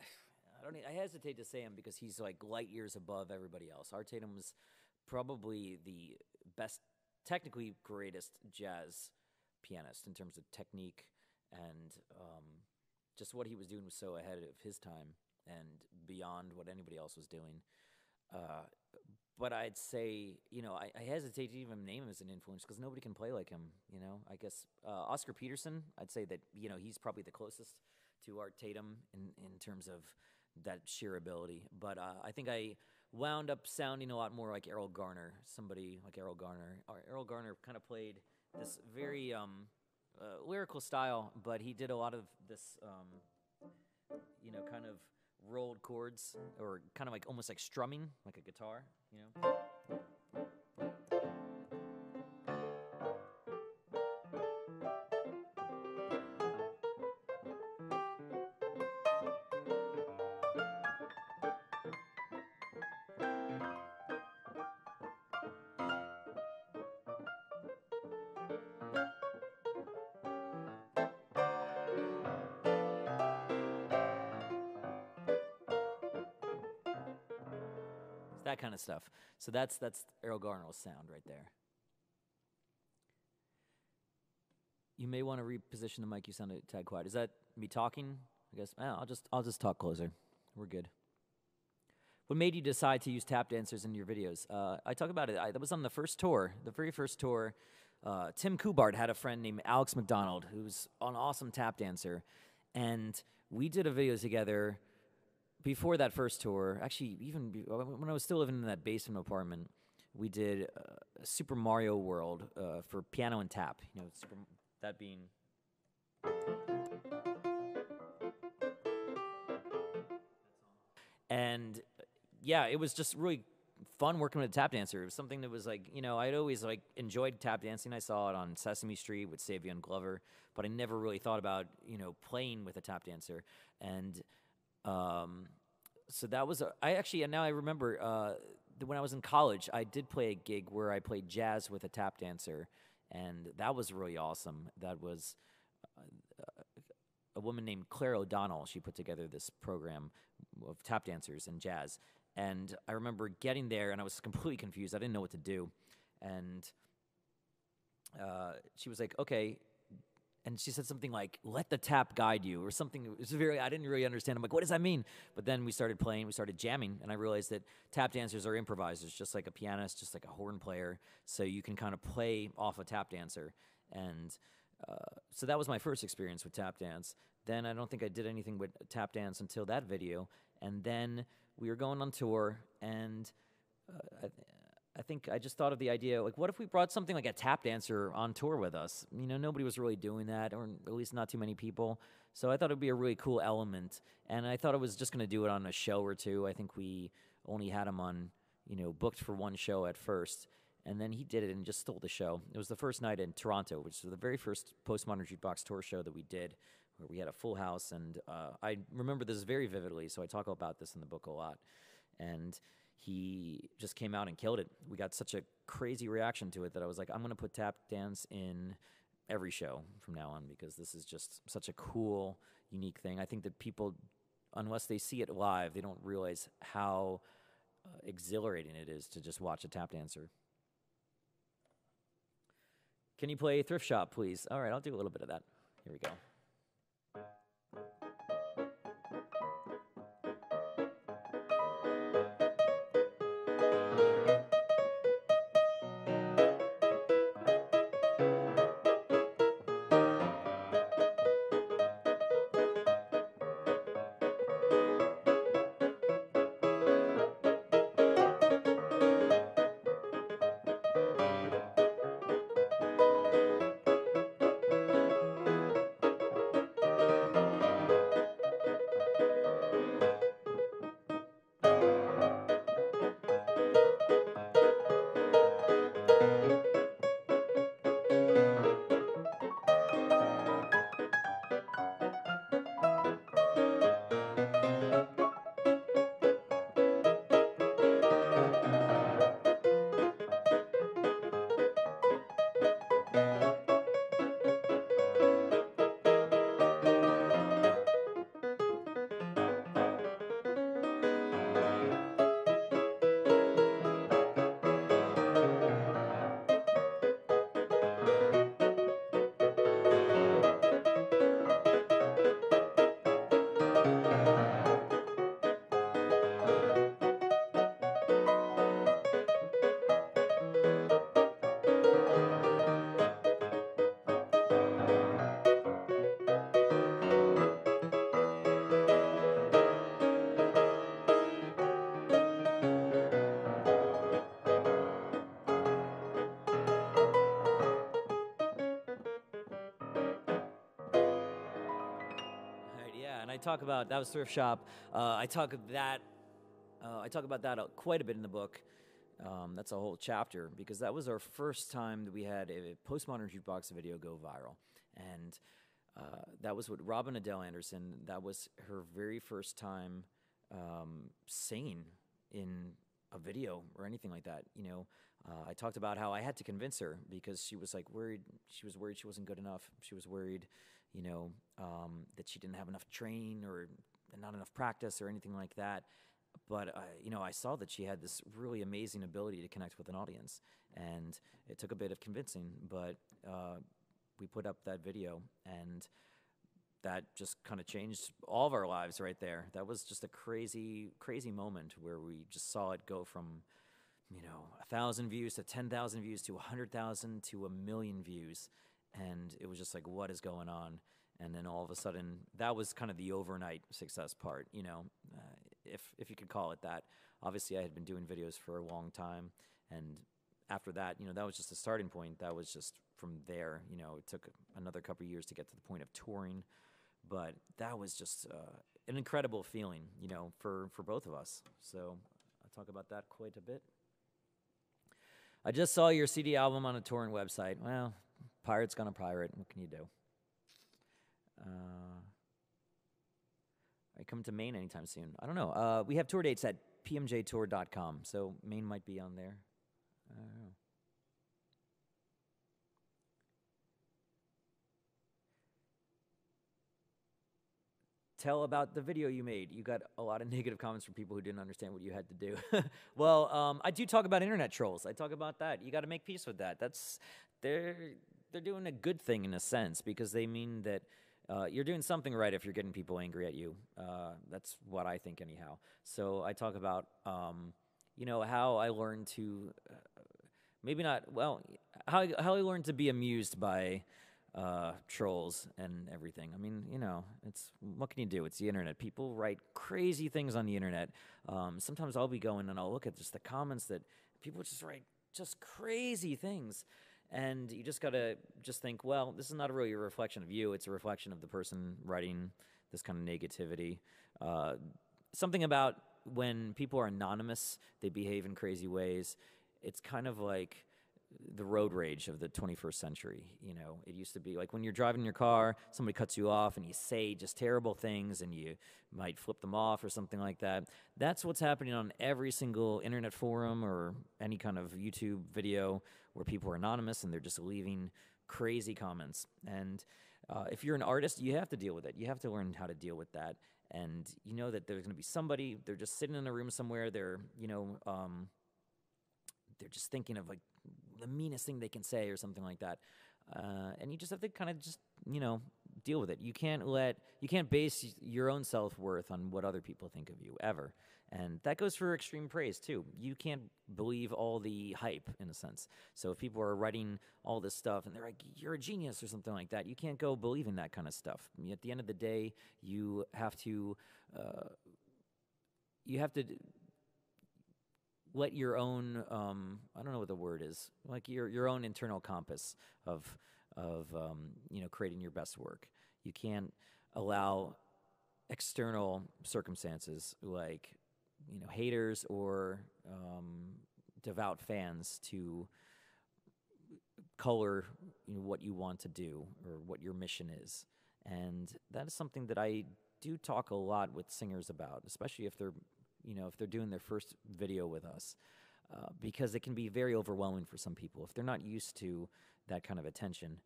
hesitate to say him because he's like light years above everybody else. Art Tatum was probably the best, technically greatest jazz pianist in terms of technique, and just what he was doing was so ahead of his time and beyond what anybody else was doing. But I'd say, you know, I hesitate to even name him as an influence because nobody can play like him, you know. I guess Oscar Peterson, I'd say that, you know, he's probably the closest to Art Tatum in terms of that sheer ability. But I think I wound up sounding a lot more like Errol Garner, somebody like Errol Garner. Errol Garner kind of played this very lyrical style, but he did a lot of this, you know, kind of rolled chords, or kind of like almost like strumming, like a guitar, you know. That kind of stuff. So that's Errol Garner's sound right there. You may want to reposition the mic. You sounded tad quiet. Is that me talking? I guess I'll just talk closer. We're good. What made you decide to use tap dancers in your videos? I talk about it. That was on the first tour, the very first tour. Tim Kubart had a friend named Alex McDonald, who's an awesome tap dancer, and we did a video together. Before that first tour, actually, even when I was still living in that basement apartment, we did Super Mario World for piano and tap. You know, that being. And yeah, it was just really fun working with a tap dancer. It was something that was like, you know, I'd always like enjoyed tap dancing. I saw it on Sesame Street with Savion Glover, but I never really thought about, you know, playing with a tap dancer. And so that was, now I remember when I was in college, I did play a gig where I played jazz with a tap dancer, and that was really awesome. That was a woman named Claire O'Donnell. She put together this program of tap dancers and jazz. And I remember getting there, and I was completely confused. I didn't know what to do. And she was like, okay. And she said something like, let the tap guide you, or something. It was I didn't really understand. I'm like, what does that mean? But then we started playing, we started jamming, and I realized that tap dancers are improvisers, just like a pianist, just like a horn player. So you can kind of play off a tap dancer. And so that was my first experience with tap dance. Then I don't think I did anything with tap dance until that video. And then we were going on tour, and I think I just thought of the idea, like, what if we brought something like a tap dancer on tour with us? You know, nobody was really doing that, or at least not too many people. So I thought it would be a really cool element. And I thought I was just going to do it on a show or two. I think we only had him on, booked for one show at first. And then he did it and just stole the show. It was the first night in Toronto, which was the very first Postmodern Jukebox tour show that we did, where we had a full house. And I remember this very vividly, so I talk about this in the book a lot. And he just came out and killed it. We got such a crazy reaction to it that I was like, I'm going to put tap dance in every show from now on, because this is just such a cool, unique thing. I think that people, unless they see it live, they don't realize how exhilarating it is to just watch a tap dancer. Can you play Thrift Shop, please? All right, I'll do a little bit of that. Here we go. And I talk about, that was Thrift Shop. I talk about that quite a bit in the book. That's a whole chapter, because that was our first time that we had a Postmodern Jukebox video go viral. And that was with Robin Adele Anderson. That was her very first time singing in a video or anything like that. I talked about how I had to convince her, because she was worried. She was worried she wasn't good enough. She was worried, that she didn't have enough training or not enough practice or anything like that. But, I saw that she had this really amazing ability to connect with an audience. And it took a bit of convincing, but we put up that video, and that just kind of changed all of our lives right there. That was just a crazy, crazy moment where we just saw it go from, 1,000 views to 10,000 views to 100,000 to 1,000,000 views. And it was just like, what is going on? And then all of a sudden, that was kind of the overnight success part, if you could call it that. Obviously, I had been doing videos for a long time. And after that, that was just a starting point. That was just from there, it took another couple of years to get to the point of touring. But that was just an incredible feeling, for both of us. So I'll talk about that quite a bit. I just saw your CD album on a touring website. Well, pirate's gonna pirate. What can you do? Are you coming to Maine anytime soon? I don't know. We have tour dates at pmjtour.com. So Maine might be on there. I don't know. Tell about the video you made. You got a lot of negative comments from people who didn't understand what you had to do. Well, I do talk about internet trolls. I talk about that. You got to make peace with that. They're doing a good thing in a sense, because they mean that you're doing something right if you're getting people angry at you. That's what I think anyhow. So I talk about, how I learned to, how I learned to be amused by trolls and everything. I mean, it's, what can you do? It's the internet. People write crazy things on the internet. Sometimes I'll be going and I'll look at just the comments that people just write just crazy things. And you just gotta think, well, this is not really a reflection of you. It's a reflection of the person writing this kind of negativity. Something about when people are anonymous, they behave in crazy ways. It's kind of like the road rage of the 21st century. It used to be like when you're driving your car, somebody cuts you off and you say just terrible things and you might flip them off or something like that. That's what's happening on every single internet forum or any kind of YouTube video where people are anonymous and they're just leaving crazy comments. And if you're an artist, you have to deal with it. You have to learn how to deal with that. And you know that there's going to be somebody, they're just sitting in a room somewhere, they're just thinking of like the meanest thing they can say or something like that. And you just have to kind of just, deal with it. You can't base your own self-worth on what other people think of you, ever. And that goes for extreme praise, too. You can't believe all the hype, in a sense. So if people are writing all this stuff and they're like, you're a genius or something like that, you can't go believing that kind of stuff. I mean, at the end of the day, you have to let your own, I don't know what the word is, like your own internal compass of creating your best work. You can't allow external circumstances like, haters or devout fans to color what you want to do or what your mission is. And that is something that I do talk a lot with singers about, especially if they're doing their first video with us, because it can be very overwhelming for some people if they're not used to that kind of attention.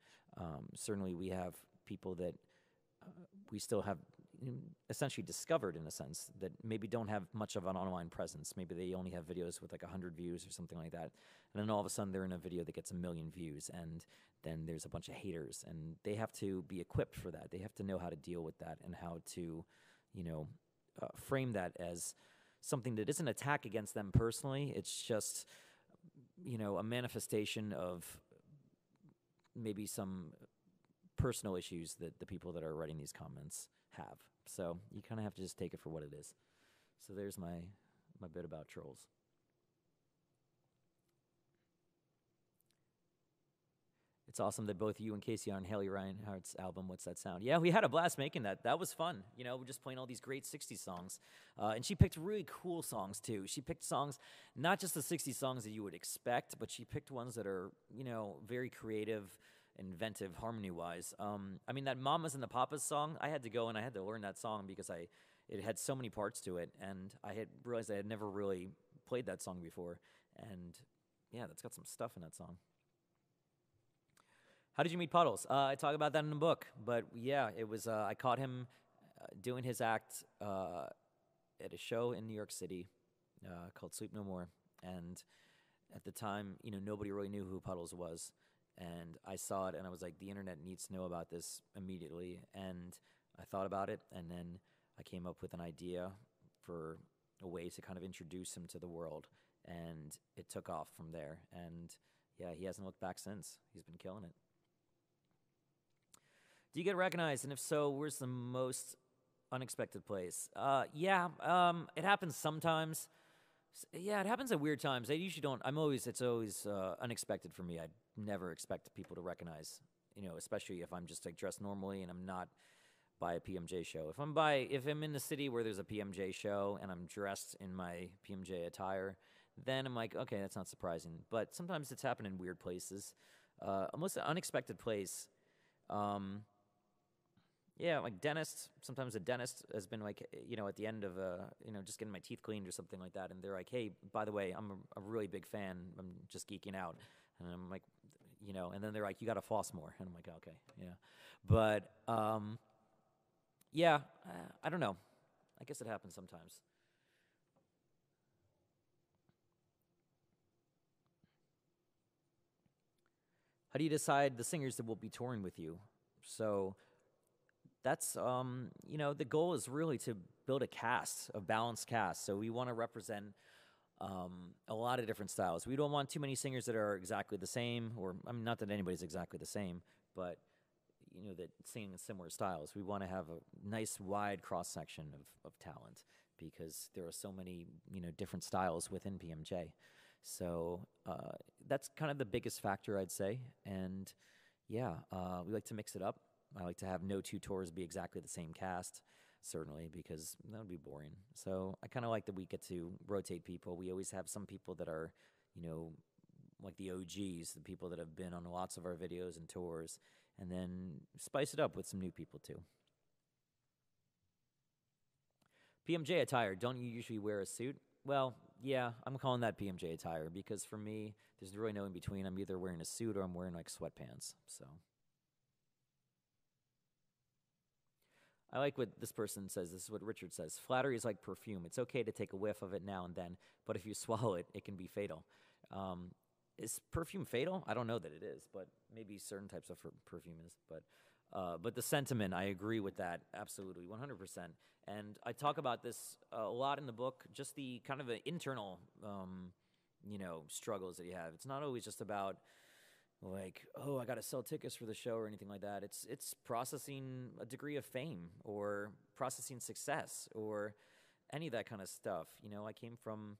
Certainly we have people that we still have essentially discovered, in a sense, that maybe don't have much of an online presence. Maybe they only have videos with like 100 views or something like that. And then all of a sudden they're in a video that gets 1 million views, and then there's a bunch of haters, and they have to be equipped for that. They have to know how to deal with that and how to, frame that as something that isn't an attack against them personally. It's just, a manifestation of maybe some personal issues that the people that are writing these comments have. So you kind of have to just take it for what it is. So there's my bit about trolls. It's awesome that both you and Casey are on Haley Reinhardt's album, What's That Sound? Yeah, we had a blast making that. That was fun. We're just playing all these great 60s songs. And she picked really cool songs, too. She picked songs, not just the 60s songs that you would expect, but she picked ones that are, very creative, inventive, harmony-wise. I mean, that Mamas and the Papas song, I had to go and I had to learn that song because it had so many parts to it, and I had realized I had never really played that song before. And, yeah, that's got some stuff in that song. How did you meet Puddles? I talk about that in the book, but yeah, it was, I caught him doing his act at a show in New York City called Sleep No More, and at the time, nobody really knew who Puddles was, and I saw it, and I was like, the internet needs to know about this immediately, and I thought about it, and then I came up with an idea for a way to kind of introduce him to the world, and it took off from there, and yeah, he hasn't looked back since. He's been killing it. Do you get recognized? And if so, where's the most unexpected place? It happens sometimes. Yeah, it happens at weird times. I usually don't. It's always unexpected for me. I never expect people to recognize, especially if I'm just like dressed normally and I'm not by a PMJ show. If I'm in the city where there's a PMJ show and I'm dressed in my PMJ attire, then I'm like, okay, that's not surprising. But sometimes it's happened in weird places. A most unexpected place. Yeah, like dentists. Sometimes a dentist has been like, at the end of, just getting my teeth cleaned or something like that, and they're like, "Hey, by the way, I'm a really big fan. I'm just geeking out," and I'm like, and then they're like, "You got to floss more," and I'm like, "Okay, yeah," but yeah, I don't know. I guess it happens sometimes. How do you decide the singers that will be touring with you? So that's the goal is really to build a balanced cast. So we want to represent a lot of different styles. We don't want too many singers that are exactly the same, or I mean, not that anybody's exactly the same, but that sing in similar styles. We want to have a nice wide cross section of talent because there are so many different styles within PMJ. So that's kind of the biggest factor, I'd say. And yeah, we like to mix it up. I like to have no two tours be exactly the same cast, certainly, because that would be boring. So I kind of like that we get to rotate people. We always have some people that are, like the OGs, the people that have been on lots of our videos and tours, and then spice it up with some new people too. PMJ attire, don't you usually wear a suit? Well, yeah, I'm calling that PMJ attire because for me, there's really no in between. I'm either wearing a suit or I'm wearing like sweatpants, so. I like what this person says. This is what Richard says. Flattery is like perfume. It's okay to take a whiff of it now and then, but if you swallow it, it can be fatal. Is perfume fatal? I don't know that it is, but maybe certain types of perfume is. But the sentiment, I agree with that absolutely, 100%. And I talk about this a lot in the book, just the kind of the internal, struggles that you have. It's not always just about like, oh, I got to sell tickets for the show or anything like that. It's processing a degree of fame or processing success or any of that kind of stuff. I came from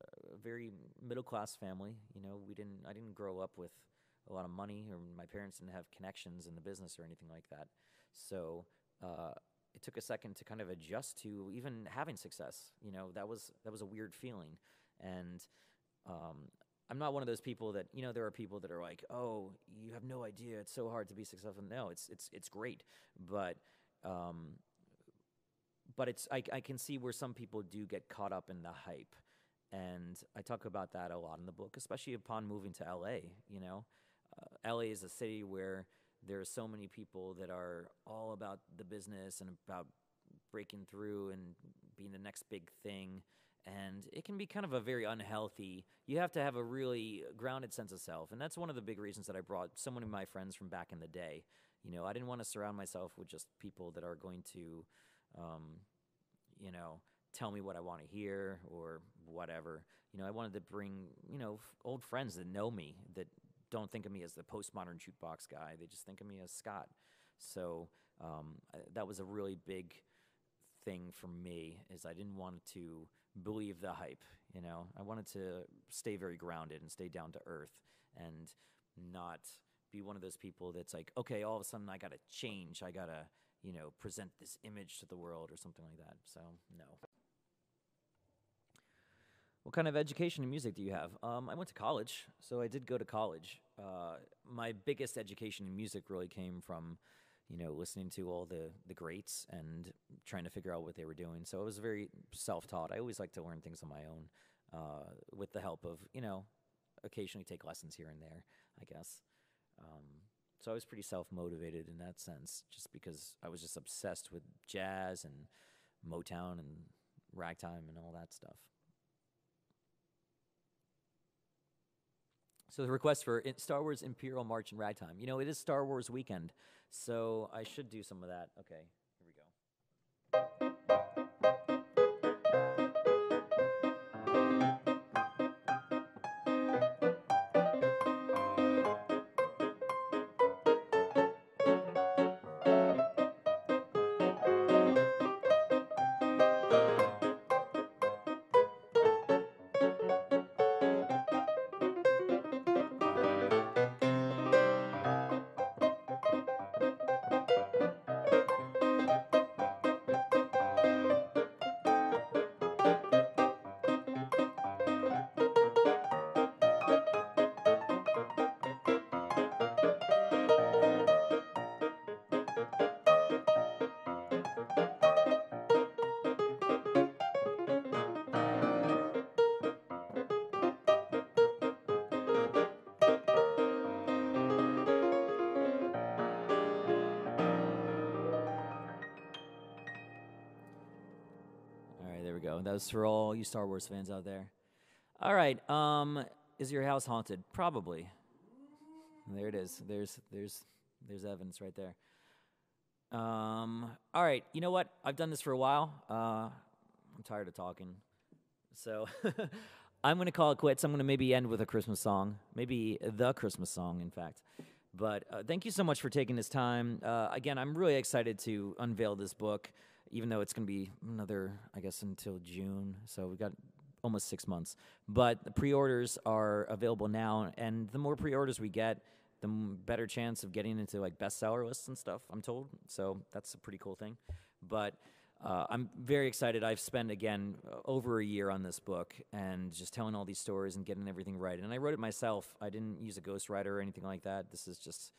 a very middle-class family. I didn't grow up with a lot of money, or my parents didn't have connections in the business or anything like that. So it took a second to kind of adjust to even having success. That was a weird feeling. And I'm not one of those people that, there are people that are like, oh, you have no idea, it's so hard to be successful. No, it's great, but I can see where some people do get caught up in the hype, and I talk about that a lot in the book, especially upon moving to LA. LA is a city where there are so many people that are all about the business and about breaking through and being the next big thing. And it can be kind of a very unhealthy, you have to have a really grounded sense of self. And that's one of the big reasons that I brought so many of my friends from back in the day. I didn't want to surround myself with just people that are going to, tell me what I want to hear or whatever. I wanted to bring, old friends that know me, that don't think of me as the Postmodern Jukebox guy. They just think of me as Scott. So that was a really big thing for me, is I didn't want to believe the hype. I wanted to stay very grounded and stay down to earth and not be one of those people that's like, okay, all of a sudden I got to change. I got to, present this image to the world or something like that. So, no. What kind of education in music do you have? I went to college, so I did go to college. My biggest education in music really came from, listening to all the greats and trying to figure out what they were doing. So I was very self-taught. I always like to learn things on my own, with the help of, occasionally take lessons here and there, I guess. So I was pretty self-motivated in that sense, just because I was just obsessed with jazz and Motown and ragtime and all that stuff. So the request for Star Wars Imperial March and Ragtime. It is Star Wars weekend, so I should do some of that. Okay, here we go. go. That was for all you Star Wars fans out there. All right. Is your house haunted? Probably. There it is. There's evidence right there. All right. You know what? I've done this for a while. I'm tired of talking. So I'm going to call it quits. I'm going to maybe end with a Christmas song. Maybe the Christmas song, in fact. But thank you so much for taking this time. Again, I'm really excited to unveil this book, even though it's going to be another, I guess, until June. So we've got almost 6 months. But the pre-orders are available now, and the more pre-orders we get, the better chance of getting into like bestseller lists and stuff, I'm told. So that's a pretty cool thing. But I'm very excited. I've spent, again, over a year on this book and just telling all these stories and getting everything right. And I wrote it myself. I didn't use a ghostwriter or anything like that. This is just,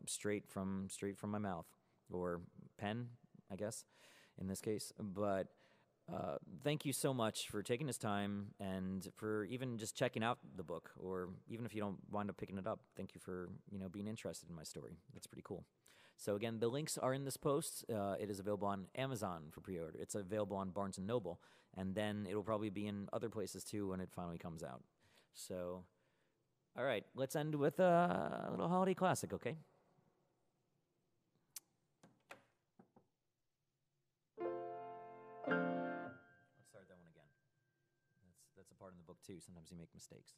straight from my mouth, or pen, I guess, in this case. But thank you so much for taking this time and for even just checking out the book, or even if you don't wind up picking it up. Thank you for, being interested in my story. That's pretty cool. So again, the links are in this post. It is available on Amazon for pre-order. It's available on Barnes & Noble, and then it'll probably be in other places too when it finally comes out. So, all right, let's end with a little holiday classic, okay? Let's start that one again. That's a part in the book too. Sometimes you make mistakes.